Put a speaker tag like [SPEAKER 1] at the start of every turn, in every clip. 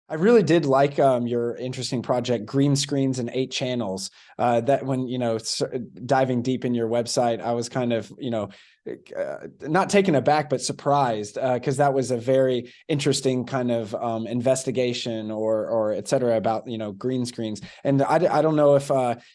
[SPEAKER 1] I really did like your interesting project, green screens and 8 channels. That when, diving deep in your website, I was kind of, not taken aback, but surprised because that was a very interesting kind of investigation or et cetera about, green screens. And I don't know if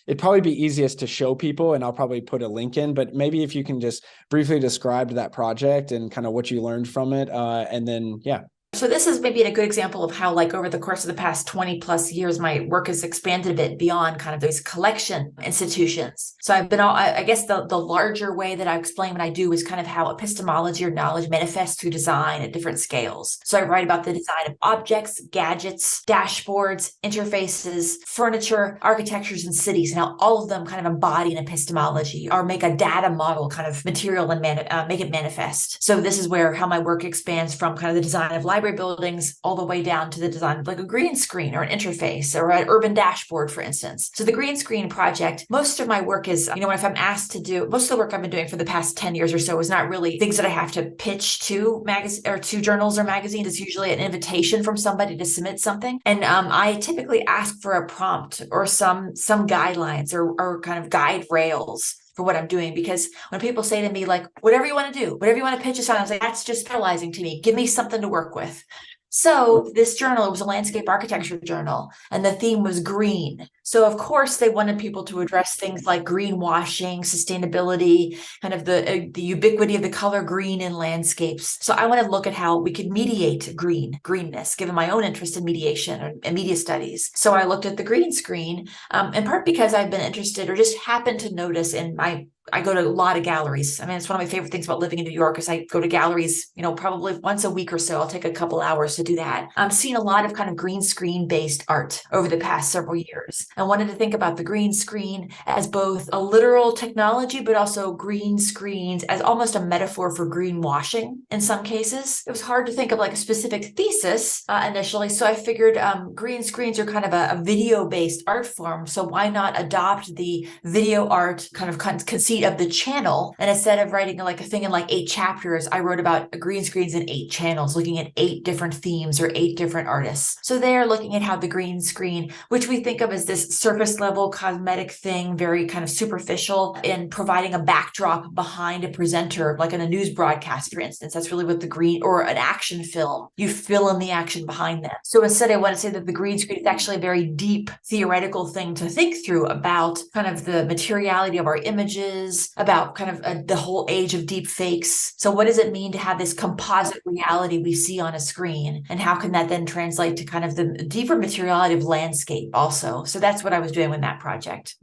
[SPEAKER 1] it'd probably be easiest to show people, and I'll probably put a link in, but maybe if you can just briefly describe that project and kind of what you learned from it. And then, yeah.
[SPEAKER 2] So this is maybe a good example of how, like, over the course of the past 20 plus years, my work has expanded a bit beyond kind of those collection institutions. So I've been, I guess the larger way that I explain what I do is kind of how epistemology or knowledge manifests through design at different scales. So I write about the design of objects, gadgets, dashboards, interfaces, furniture, architectures, and cities, and how all of them kind of embody an epistemology or make a data model kind of material and make it manifest. So this is where how my work expands from kind of the design of library buildings all the way down to the design of like a green screen or an interface or an urban dashboard, for instance. So the green screen project, most of my work is, if I'm asked to do, most of the work I've been doing for the past 10 years or so is not really things that I have to pitch to magazine or to journals or magazines. It's usually an invitation from somebody to submit something. And I typically ask for a prompt or some guidelines or kind of guide rails for what I'm doing. Because when people say to me, like, whatever you want to do, whatever you want to pitch us on, I was like, that's just paralyzing to me. Give me something to work with. So this journal, it was a landscape architecture journal, and the theme was green. So of course they wanted people to address things like greenwashing, sustainability, kind of the ubiquity of the color green in landscapes. So I want to look at how we could mediate greenness, given my own interest in mediation and media studies. So I looked at the green screen, in part because I've been interested or just happened to notice I go to a lot of galleries. I mean, it's one of my favorite things about living in New York is I go to galleries, probably once a week or so. I'll take a couple hours to do that. I'm seeing a lot of kind of green screen based art over the past several years. I wanted to think about the green screen as both a literal technology, but also green screens as almost a metaphor for greenwashing in some cases. It was hard to think of like a specific thesis initially. So I figured green screens are kind of a video based art form. So why not adopt the video art kind of conceit of the channel, and instead of writing like a thing in like 8 chapters, I wrote about green screens in 8 channels, looking at 8 different themes or 8 different artists. So they're looking at how the green screen, which we think of as this surface level cosmetic thing, very kind of superficial, in providing a backdrop behind a presenter, like in a news broadcast, for instance. That's really what the green, or an action film, you fill in the action behind that. So instead, I want to say that the green screen is actually a very deep theoretical thing to think through about kind of the materiality of our images, about kind of the whole age of deep fakes. So what does it mean to have this composite reality we see on a screen? And how can that then translate to kind of the deeper materiality of landscape also? So that's what I was doing with that project.